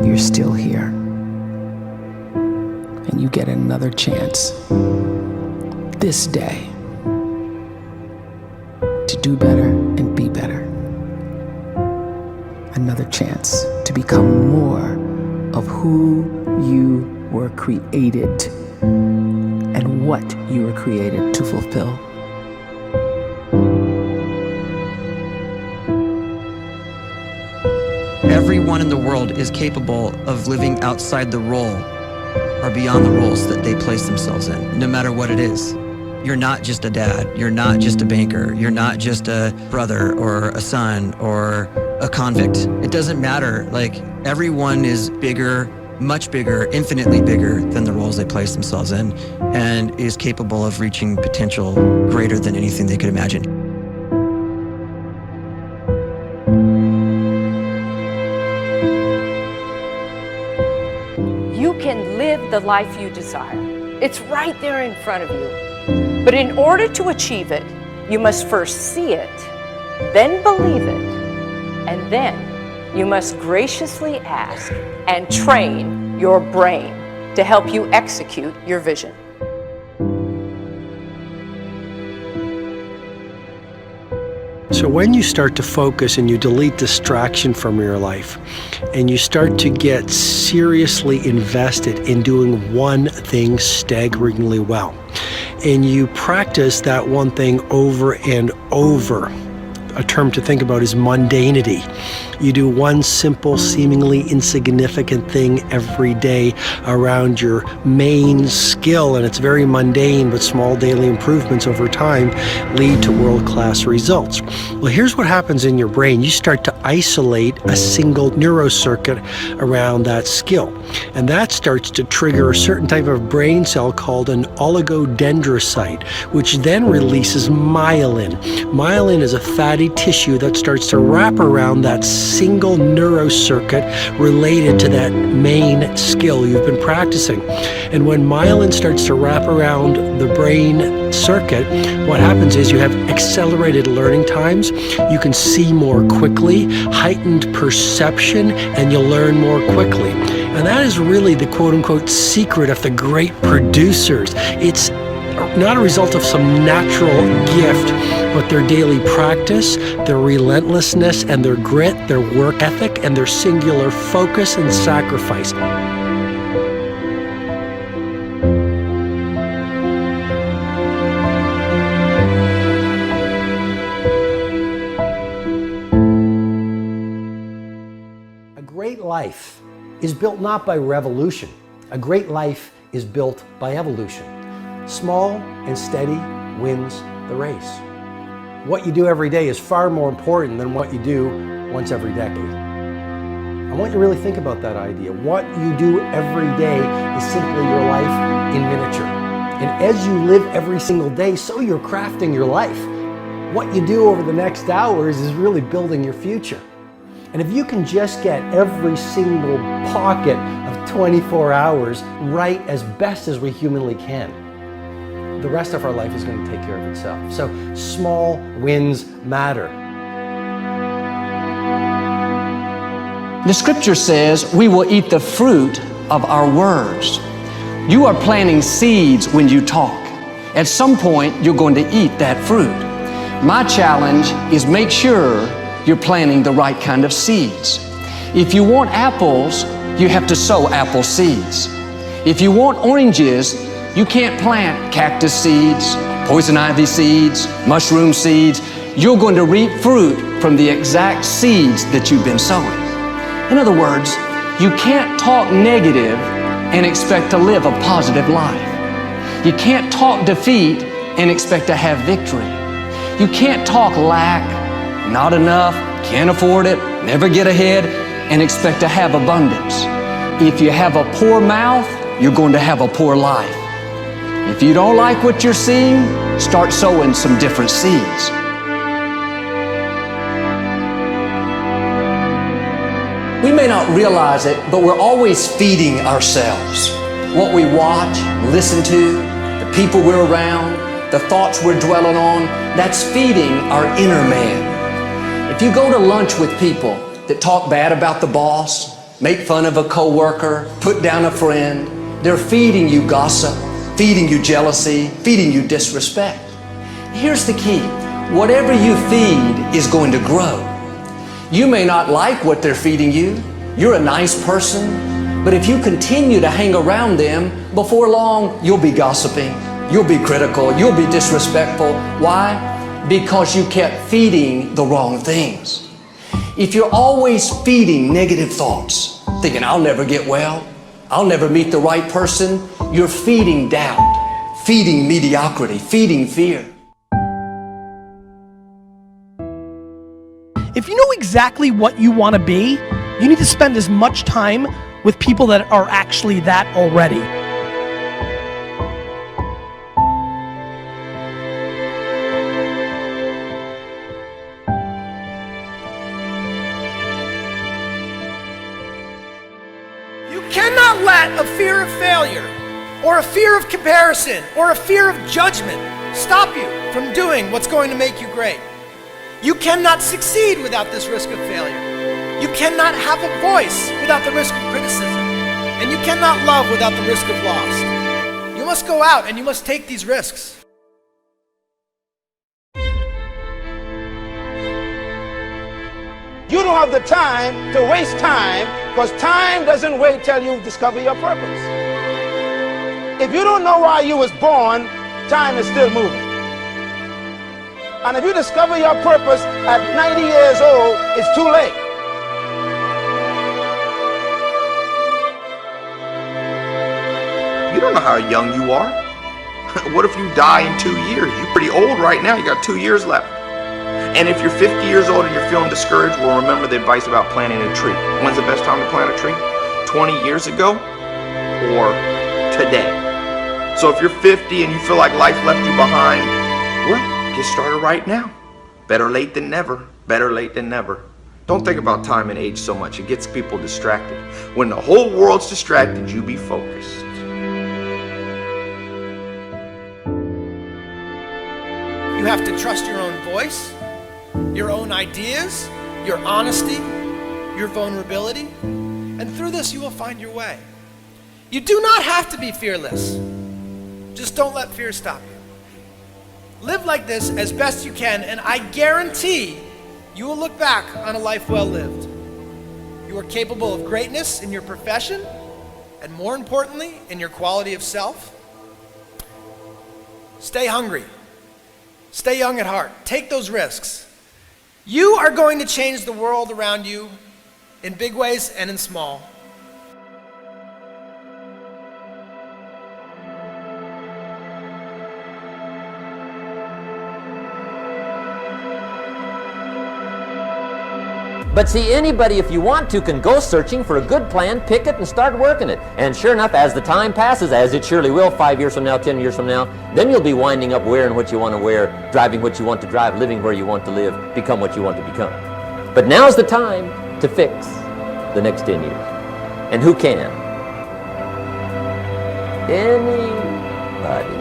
you're still here. And you get another chance this day to do better and be better. Another chance to become more of who you were created and what you were created to fulfill. Everyone in the world is capable of living outside the role or beyond the roles that they place themselves in, no matter what it is. You're not just a dad, you're not just a banker, you're not just a brother or a son or a convict. It doesn't matter. Like, everyone is bigger, much bigger, infinitely bigger than the roles they place themselves in, and is capable of reaching potential greater than anything they could imagine. You can live the life you desire. It's right there in front of you. But in order to achieve it, you must first see it, then believe it, and then you must graciously ask and train your brain to help you execute your vision. So when you start to focus and you delete distraction from your life, and you start to get seriously invested in doing one thing staggeringly well, and you practice that one thing over and over, a term to think about is mundanity. You do one simple, seemingly insignificant thing every day around your main skill, and it's very mundane, but small daily improvements over time lead to world-class results. Well, here's what happens in your brain. You start to isolate a single neurocircuit around that skill, and that starts to trigger a certain type of brain cell called an oligodendrocyte, which then releases myelin. Myelin is a fatty tissue that starts to wrap around that single neurocircuit related to that main skill you've been practicing. And when myelin starts to wrap around the brain circuit, what happens is you have accelerated learning times, you can see more quickly, heightened perception, and you'll learn more quickly. And that is really the quote-unquote secret of the great producers. It's not a result of some natural gift, but their daily practice, their relentlessness and their grit, their work ethic, and their singular focus and sacrifice. A great life is built not by revolution. A great life is built by evolution. Small and steady wins the race. What you do every day is far more important than what you do once every decade. I want you to really think about that idea. What you do every day is simply your life in miniature. And as you live every single day, so you're crafting your life. What you do over the next hours is really building your future. And if you can just get every single pocket of 24 hours right as best as we humanly can, the rest of our life is going to take care of itself. So small wins matter. The scripture says we will eat the fruit of our words. You are planting seeds when you talk. At some point, you're going to eat that fruit. My challenge is make sure you're planting the right kind of seeds. If you want apples, you have to sow apple seeds. If you want oranges, you can't plant cactus seeds, poison ivy seeds, mushroom seeds. You're going to reap fruit from the exact seeds that you've been sowing. In other words, you can't talk negative and expect to live a positive life. You can't talk defeat and expect to have victory. You can't talk lack, not enough, can't afford it, never get ahead, and expect to have abundance. If you have a poor mouth, you're going to have a poor life. If you don't like what you're seeing, start sowing some different seeds. We may not realize it, but we're always feeding ourselves. What we watch, listen to, the people we're around, the thoughts we're dwelling on, that's feeding our inner man. If you go to lunch with people that talk bad about the boss, make fun of a coworker, put down a friend. They're feeding you gossip, feeding you jealousy, feeding you disrespect. Here's the key. Whatever you feed is going to grow. You may not like what they're feeding you. You're a nice person, but if you continue to hang around them, before long, you'll be gossiping, you'll be critical, you'll be disrespectful. Why? Because you kept feeding the wrong things. If you're always feeding negative thoughts, thinking, I'll never get well, I'll never meet the right person, you're feeding doubt, feeding mediocrity, feeding fear. If you know exactly what you want to be, you need to spend as much time with people that are actually that already. You cannot let a fear of failure, or a fear of comparison, or a fear of judgment stop you from doing what's going to make you great. You cannot succeed without this risk of failure. You cannot have a voice without the risk of criticism. And you cannot love without the risk of loss. You must go out and you must take these risks. You don't have the time to waste time, because time doesn't wait till you discover your purpose. If you don't know why you was born, time is still moving. And if you discover your purpose at 90 years old, it's too late. You don't know how young you are. What if you die in 2 years? You're pretty old right now. You got 2 years left. And if you're 50 years old and you're feeling discouraged, well, remember the advice about planting a tree. When's the best time to plant a tree? 20 years ago or today? So if you're 50 and you feel like life left you behind, well, get started right now. Better late than never. Better late than never. Don't think about time and age so much. It gets people distracted. When the whole world's distracted, you be focused. You have to trust your own voice, your own ideas, your honesty, your vulnerability, and through this you will find your way. You do not have to be fearless. Just don't let fear stop you. Live like this as best you can, and I guarantee you will look back on a life well lived. You are capable of greatness in your profession, and more importantly, in your quality of self. Stay hungry. Stay young at heart. Take those risks. You are going to change the world around you in big ways and in small. But see, anybody, if you want to, can go searching for a good plan, pick it, and start working it. And sure enough, as the time passes, as it surely will 5 years from now, 10 years from now, then you'll be winding up wearing what you want to wear, driving what you want to drive, living where you want to live, become what you want to become. But now's the time to fix the next 10 years. And who can? Anybody.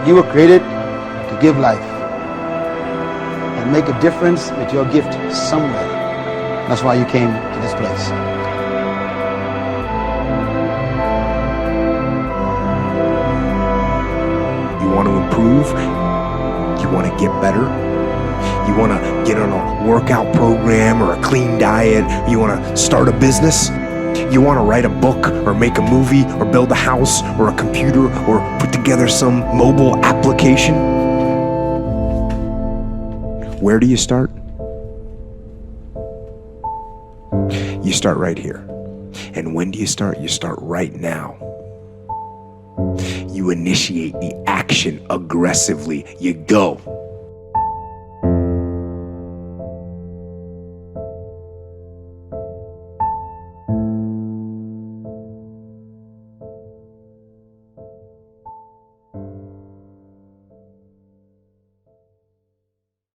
You were created to give life and make a difference with your gift somewhere. That's why you came to this place. You want to improve? You want to get better? You want to get on a workout program or a clean diet? You want to start a business? You want to write a book or make a movie or build a house or a computer or put together some mobile application? Where do you start? You start right here. And when do you start? You start right now. You initiate the action aggressively. You go.